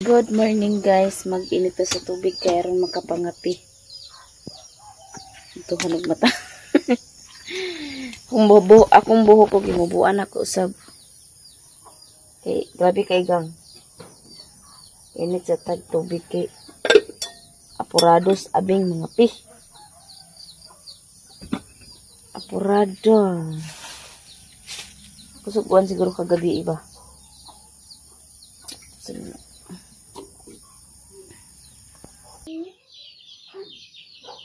Good morning guys. Mag-init to sa tubig kaya ron makapangapi. Ito hanag mata. Akong buho ko gimubuan ako usab. Kay grabe kay gang. Init sa tag tubig kay apurados abing mga pi. Apurado. Kusubuan siguro kagabi iba.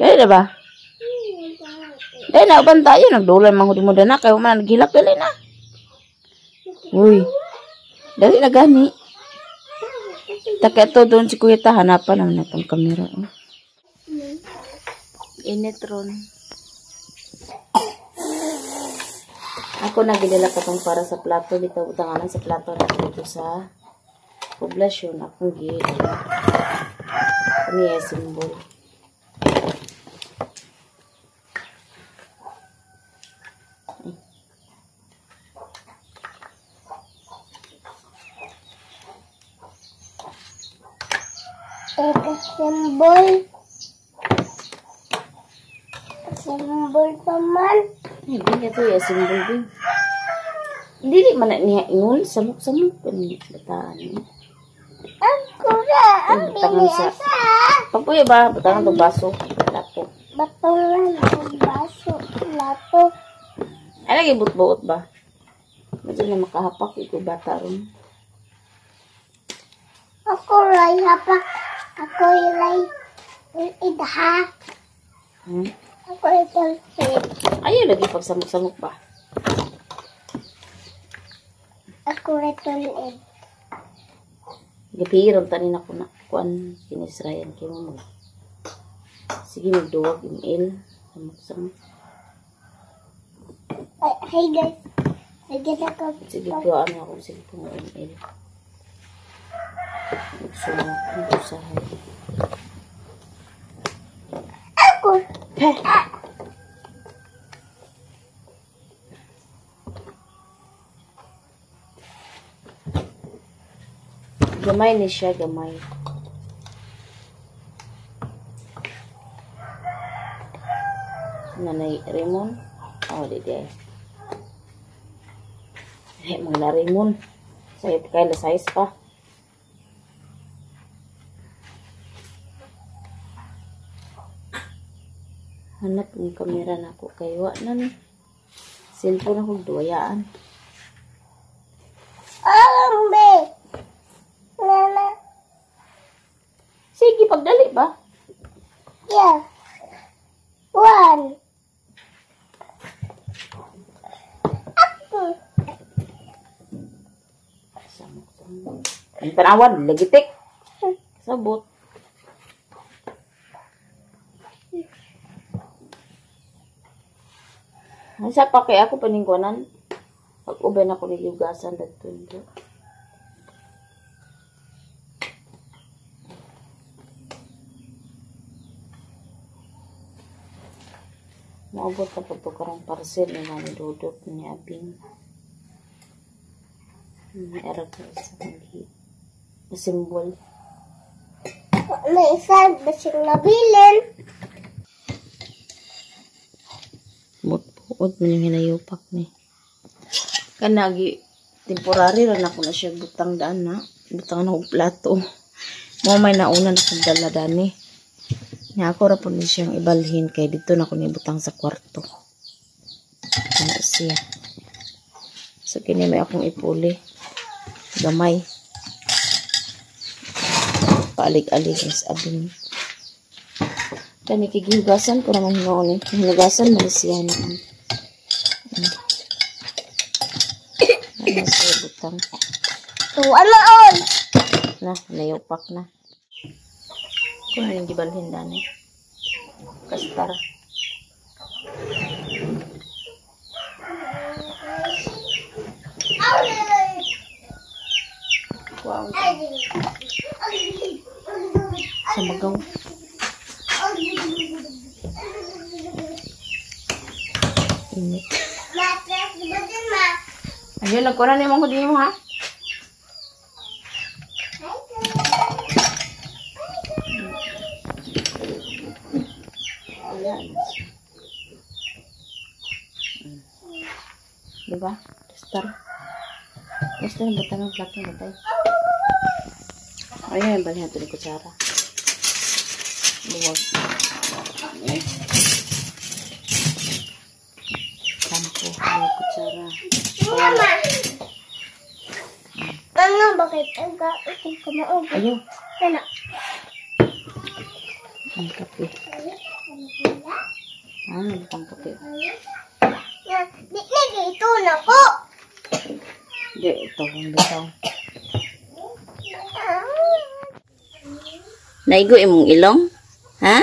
Dali na ba? Dali na, uban tayo. Nagdulan mo na kayo man naghilak. Dali na. Uy. Dali na gani. Taka ito doon si Kuya ta. Hanapan naman na itong kamera. Init ron. Ako nagdala ka itong para sa plato. Dito utanganan sa plato na dito sa poblasyon. Akong gila. Kami yung simbol. Simbol paman. Hindi nga ito yung simbol din. Hindi man niya ingon. Samok-samok. Bataan. Ako na. Ang binasa. Papuya ba? Batangan itong baso. Lapo. Batangan ang baso. Lapo. Ay, lagi but-buot ba? Medyo na makahapak. Ito bata ron. Ako ray hapak. Ako ray idha. Ako itong hit. Ayaw lagi pag samok-samok ba? Ako itong id. Gapiron tanin ako na. Kuan sinisrayan kayo mo. Sige, magduwag email. Samok-samok. Hey guys. Lagyan ako. Sige, kuhaan ako. Sige, kung email. Magsumak ang usahay. Ako. Gamay ni siya, gamay. Nanay Raymond. Oh, di di. Mga Raymond. Sayot kay lasayas pa. Hanap ng kamera na ako kayo. Nan, cellphone akong duwayaan. Ambe. Nana. Sige, pagdali ba? Yeah. One. Ako. Samok-samok. Ang tanawan, lagitik. Sabot. Sa pa kaya ako paningkuanan. Pag-uben ako ni yugasan dito. Maubot na po karang parcel ni Mami Dudot ni Abing. Erag ko sa mga simbol. May isa basing nabilin. Buot mo yung hinayupak ni. Kanagi, temporary rin ako na siya butang daan na. Butang na plato. Mo may nauna na kong daladan ni. Nga ako ra po ni siyang ibalhin kay dito na ako ni butang sa kwarto. Ano siya. So kini may akong ipuli. Gamay. Paalig-alig is abing. Kani kigihugasan ko naman hinoon eh. Hinugasan mo siya naman. Ano siya butang. Tuwan na on. Na, nayupak na. Kung ano yung gibalhin dani. Kastar. Wow. Sa magaw. Init. Ayun, nagkunan ni mo ko din mo ha. ba? Star. Basta yung batang ng plato na tayo. Ayan, bali natin yung kutsara. Luwag. Sampo, luwag kutsara. Mama! Ano, bakit? Ikong kumaog. Ayaw. Ano? Ang kape. Ang kape. Di ito na ko. Hindi, ito. Ang bitaw. Naigo imong ilong? Ha?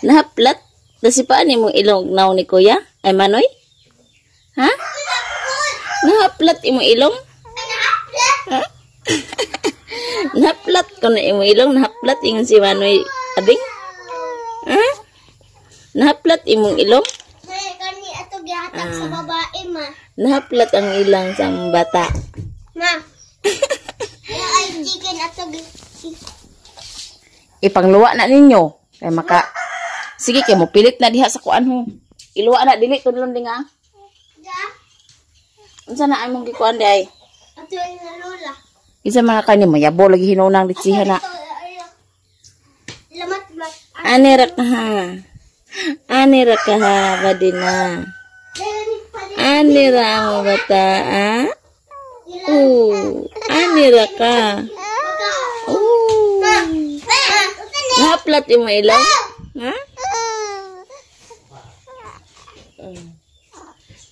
Nahaplat? Dasipaan imong ilong naw ni kuya? Ay manoy? Ha? Nahaplat imong ilong? Ha? Nahaplat ko na imong ilong? Nahaplat ingon si manoy abing? Ha? Nahaplat imong ilong? Kani ato gihatag sa babae, ma. Nahaplat ang ilang sa bata. Ma. Ay chicken ato Ipangluwa na ninyo. Kay maka sige kay mo pilit na diha sa kuan ho. Iluwa na dili tudlon di nga. Unsa na among gikuan di ay? Ato yung lola. Isa man kani mayabo lagi hinunang litsihan na. Lamat mat. Anira ka ha. Anira ka ha badina. Anira ang bata ha. Anira ka. Nahaplat yung ilong? Ha?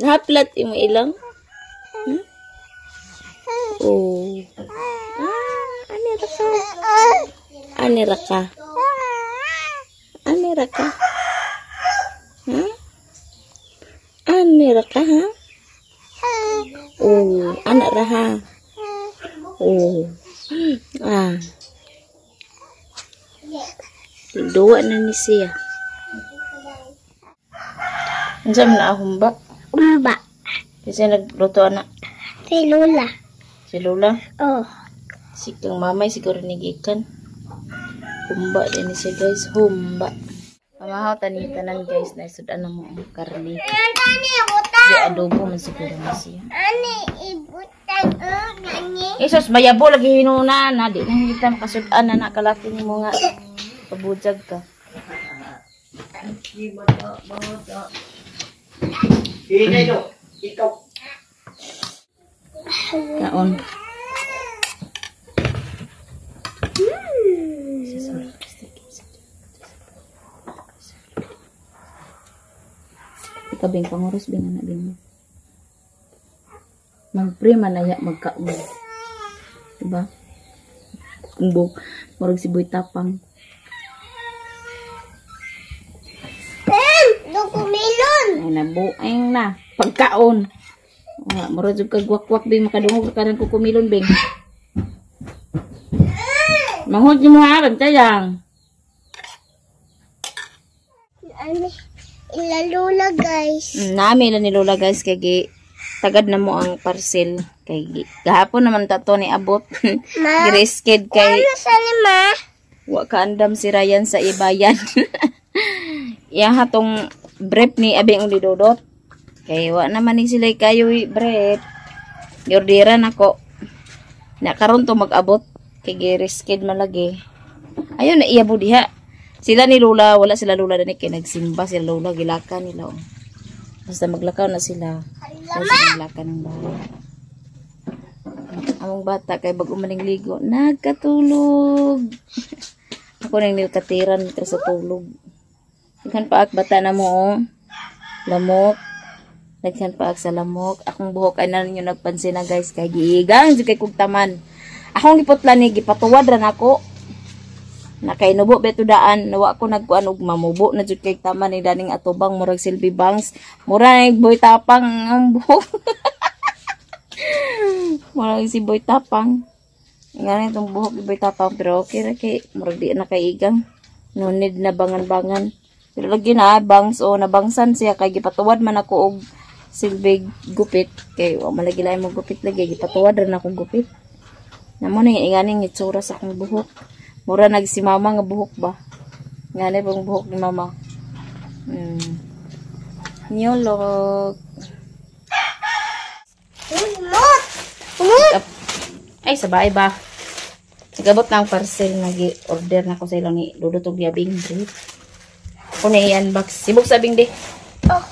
Nahaplat yung ilong? Hmm? Oh. Anira ka. Anira ka. Anira ka. Ha? Anira ka ha? Oh. Anak ra ha? Oh. Dua na ni siya. Unsa man na humba? Umba. Kasi nagluto na. Si Lola. Si Lola. Oh. Si kang mamay siguro nigikan. Humba din ni siya guys. Humba. Pamahaw tanan guys na isudan na mo ang karne. Ani ibutan. Di adobo man siguro na siya. Ani ibutan. Gani. Isos mayabo lagi hinuna na. Di na kita makasudan na nakalaki ni mo nga. Pabujag ka. Kaon. Ikaw bing panguros bing anak bing mo. Magpre man na magkaon. Diba? Kumbok. Marag si Boy Tapang. Dukumelon. Ay nabueng na. Pagkaon. Marag ka gwak-gwak bing makadungog ka ng kukumilon bing. Manghod niyo mo ha. Bantayang. Ani ilalula guys. Nami na ni Lola guys kay tagad na mo ang parcel kay gahapon naman tato ni abot. Ma. Girisked kay Ano sa ni ma? wa ka andam si Ryan sa ibayan. Iya hatong brief ni abing uli dodot. Kay wa naman ni sila kayo brief. Yordiran ako. Na karon to mag-abot kay girisked man lagi. Ayun na iyabo diha. Sila ni Lola, wala sila Lola dani kay nagsimba sila Lola gilakan nila. Basta maglakaw na sila. Maglakaw ng bahay. Among bata kay bag umaning ligo, nagkatulog. Ako nang nilkatiran nito sa tulog. Daghan pa ak bata na mo oh. Lamok. Daghan pa ak sa lamok. Akong buhok ay na ninyo nagpansin na guys kay giigang jud kay kugtaman. Akong giputlan ni gipatuwad ra nako. Nakainubo beto daan nawa ko nagkuan og mamubo na jud kay taman ni daning atubang murag Silvi Banks murag Boy Tapang ang buhok. Murag si Boy Tapang ngani tong buhok ni Boy Tapang pero okay ra kay murag di na kaigang no need na bangan-bangan pero lagi na bangs o nabangsan siya kay gipatuwad man ako og Silvi gupit kay wa malagi lain mo gupit lagi gipatuwad ra na akong gupit namo ni ingani ngitsura sa akong buhok. Mura nagsimama nga buhok ba? Ngani pang buhok ni mama. Nyolok. Ay, sabay ba? Nagabot na ang parcel. Nag-order na ko sa ilang ni Dudot og Yabing. Ako na i-unbox. Sibuk sabing di. Oh.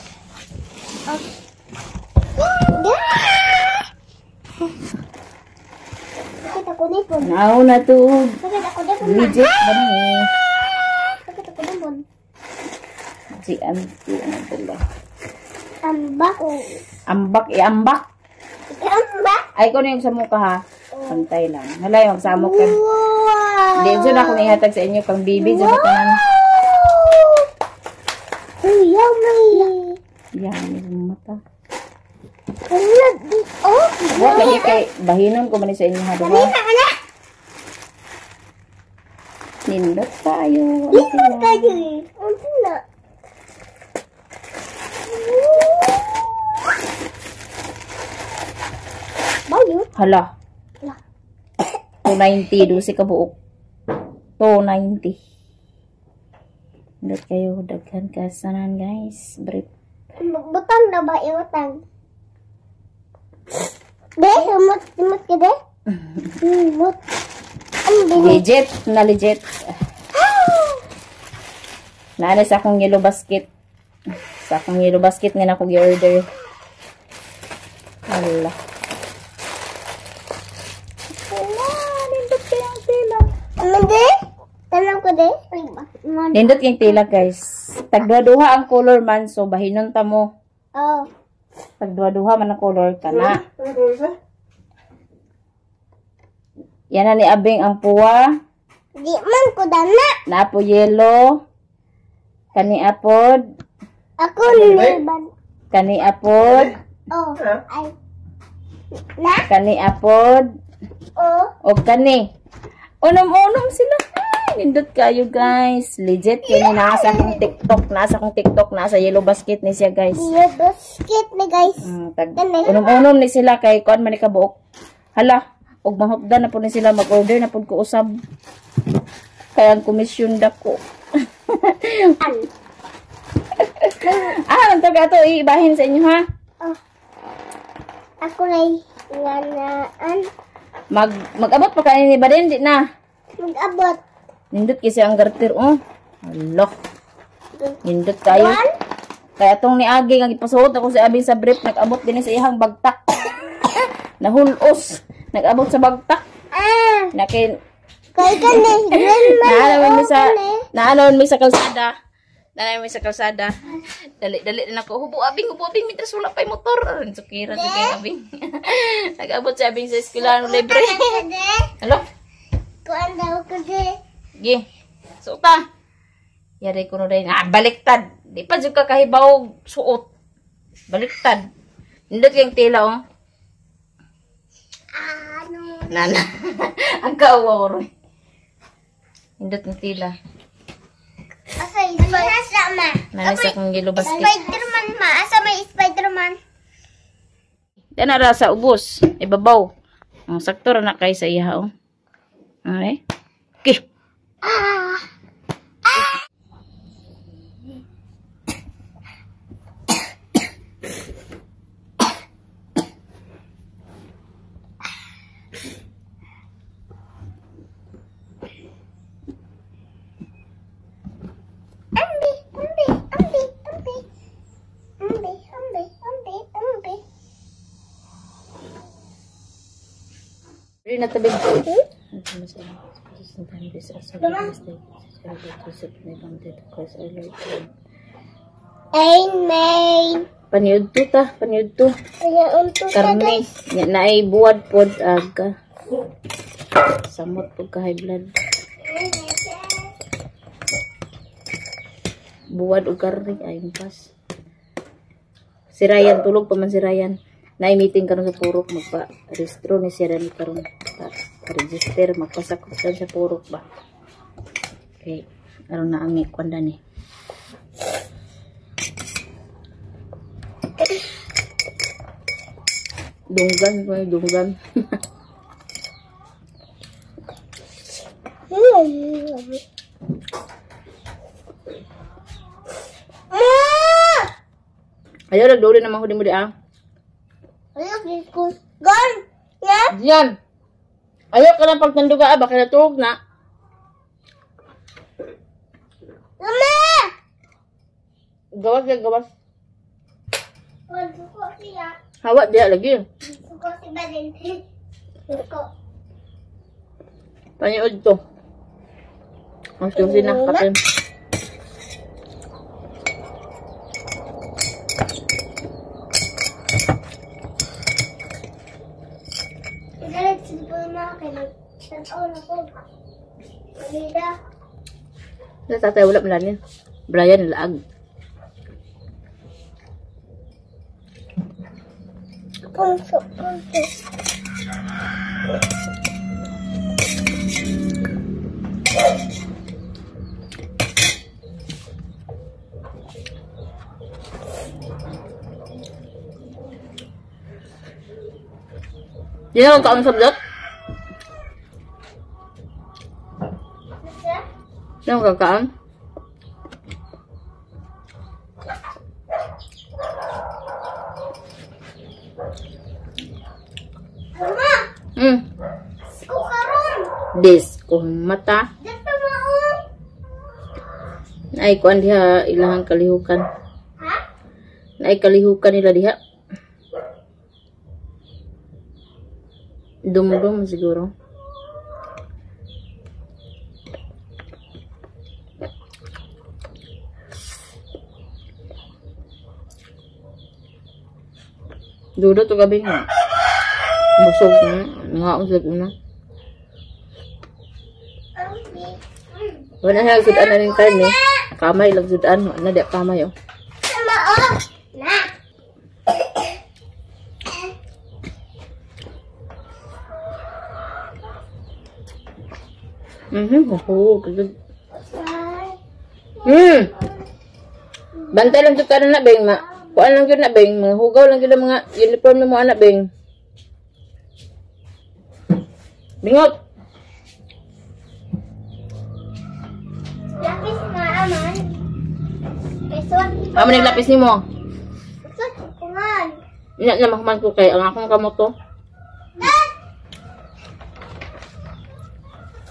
Bakit ako nipon? Nao na to. Bakit ako nipon? Legit ba ni? Bakit ako nipon? Si auntie. Ano pala? Ambak. Ambak. I-ambak. Ambak? Ay, ko na yung sa mukha ha. Pantay lang. Halay, magsamok ka. Wow! Hindi, dyan ako naihatag sa inyo pang bibi. Dyan ako nan. Oh, yummy! Yan, yung mata. Oh, Huwag lagi kay bahinon ko man sa inyo ha. Diba? kanina! Nindot tayo. Dito tayo eh. Ano na? Bayo? Hala. Hala. 290. Dusi ka buok. 290. Nindot kayo. Daghan ka sanan guys. Brief. Butang na ba? Iwatang. De, umot ka de? Umot. Ang bilis. Legit. Na legit. Naana sa akong yellow basket. Sa akong yellow basket nga na akong i-order. Hala. Nindot kayang tila. Ano de? Tanong ko de? Nindot kayang tila guys. Tagduha-duha ang color man. So bahinon ta mo. Oh. Tagduha-duha man ang color ka na. Yan na ni Abing ang puwa. Di man ko dana. Na po yellow. Kani apod. Ako liban. Kani apod. Oh. Ay. Na? Kani apod. Oh. O kani. Unom-unom sila. Ay, nindot kayo guys. Legit. Kani nasa akong TikTok. Nasa akong TikTok. Nasa yellow basket ni siya guys. Iyo basket ni guys. Unom-unom ni sila kay kuan man ni kabuok. Hala. Og mahugdan na po ni sila mag-order na po ko usab. Kaya ang komisyon dako. Nang taga to ibahin sa inyo ha. Oh. Ako lay nganaan. Mag-abot pa kayo ni ba din di na. Mag-abot. Nindot kasi ang garter oh. Hala. Nindot tayo. Kaya tong ni Agi nga gipasuot ako sa Abing sa brief nag-abot din sa iyang bagtak. Nahulos. Nag-abot sa bagtak. Nakin Kay kani. Naanawan mi sa kalsada. Naanawan mi sa kalsada. Dali na ako. Hubo Abing mitras wala pa'y motor. Sukira sa kay Abing. Nag-abot sa Abing sa eskwelahan libre. Hello? Kuan daw ko de. Gi. Suota. Yari ko no rin. Baliktad. Di pa dyan ka kahibaw suot. Baliktad. Nindot kayong tila oh. Ano? Nana. Ang kaawa ko rin. Nindot ng tila. Asa Spider-Man? Nanisa kong yellow basket. Spider-Man ma. Asa may Spider-Man? Yan na sa ubos. Ibabaw. Ang sakto na kay sa iha oh. Okay. Okay. Rin na tabig. Amen. Paniud to ta. Paniud to. Kaya unto ka Karne. Yan na ay buwad pod aga. Samot pod ka high blood. Buwad o karne. Ayun pas. Si Ryan. Tulog pa man si Ryan. Na-meeting karon sa Purok. Magpa-restro ni si Rani karon. Pa-register. Magpasakot ka sa Purok ba. Okay. Aron na ami kwanda ni. Dunggan ko dunggan. Ayaw nagduli naman ko di mo di ah. Ayaw, ko. Gon! Ya? Diyan. Ayaw ka ng pagtanduga, baka natuog na. Mama! Gawas ya, gawas. Suko siya. Hawa dia lagi. Suko si Badin. Suko. Panyod to. Mas kasi na katin. Galit sila na kay nagtanaw na ko. Malida. Tatay wala malanin. Brian laag. Punso. Di na kaon sa blot. Di na kakaan. Mama! Suko karon. Disko mata. Dito mao. Ay kuan diha ilahang kalihukan. Ha? Naay kalihukan nila diha. Dumdum siguro. Dudo to gabi nga. Busog na. Nangausap na. Wala na lagsudan na rin karne. Kamay lagsudan. Wala di kamay oh. Sama oh. Na. Oo, kagad. Ay. Bantay lang ito ka na beng, ma. Kuan lang yun na beng, mga hugaw lang yun ang mga uniform mo anak beng. Bingot! Lapis na aman. Kesot. Amo nang lapis ni mo. Kesot kuman. Ina na mahuman ko kay ang akong kamoto.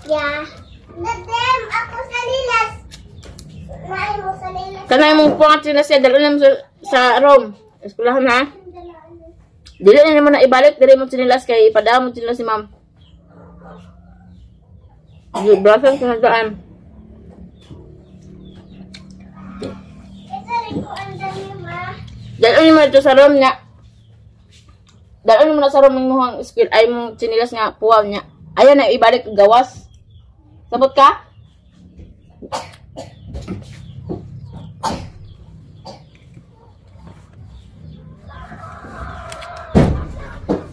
Ya. Dadem ako sa lilas. Naay mo sa lilas. Kanay mong puangat sila siya, dalo na mo sa room. Eskulahan na. Dili na mo na ibalik, dili mo sinilas kay ipadaan mo sila si ma'am. Brasan sa handaan. Ito rin ko ang dami ma. Dalo mo ito sa room niya. Dalo mo na sa room mo ang skill ay mong sinilas nga puwal niya. Ayaw na ibalik gawas. Sabot ka?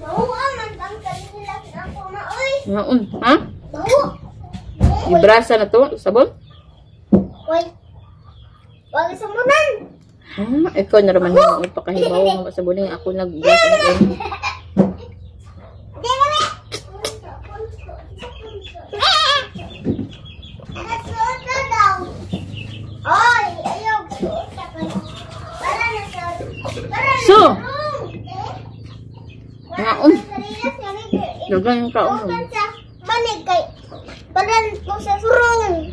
Bawa man bang kalilas ako ma oy. Noon, ha? Bawa. Ibrasa na to, sabon? Oy. Wag sa munan. Ikaw na raman yung ipakahibaw nga sa buling ako nag-brasa na kayo. So, ngaon. Dagan yung kaon. Manig kay paran ko sa surong.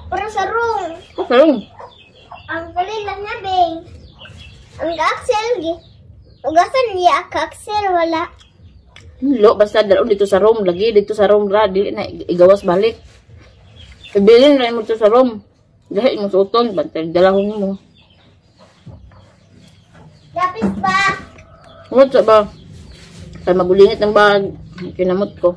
Para sa rong. Okay. Ang kalilan niya beng. Ang axel gi. Ugasan niya ka axel wala. Lo, basta dalo dito sa room. Lagi dito sa room ra. Dili na igawas balik. Ibilin rin mo dito sa room. Dahil mo suton. Bantay dalahong mo. Lapis pa. Ngunit sa ba? Kaya magulingit ng bag. Kinamot ko.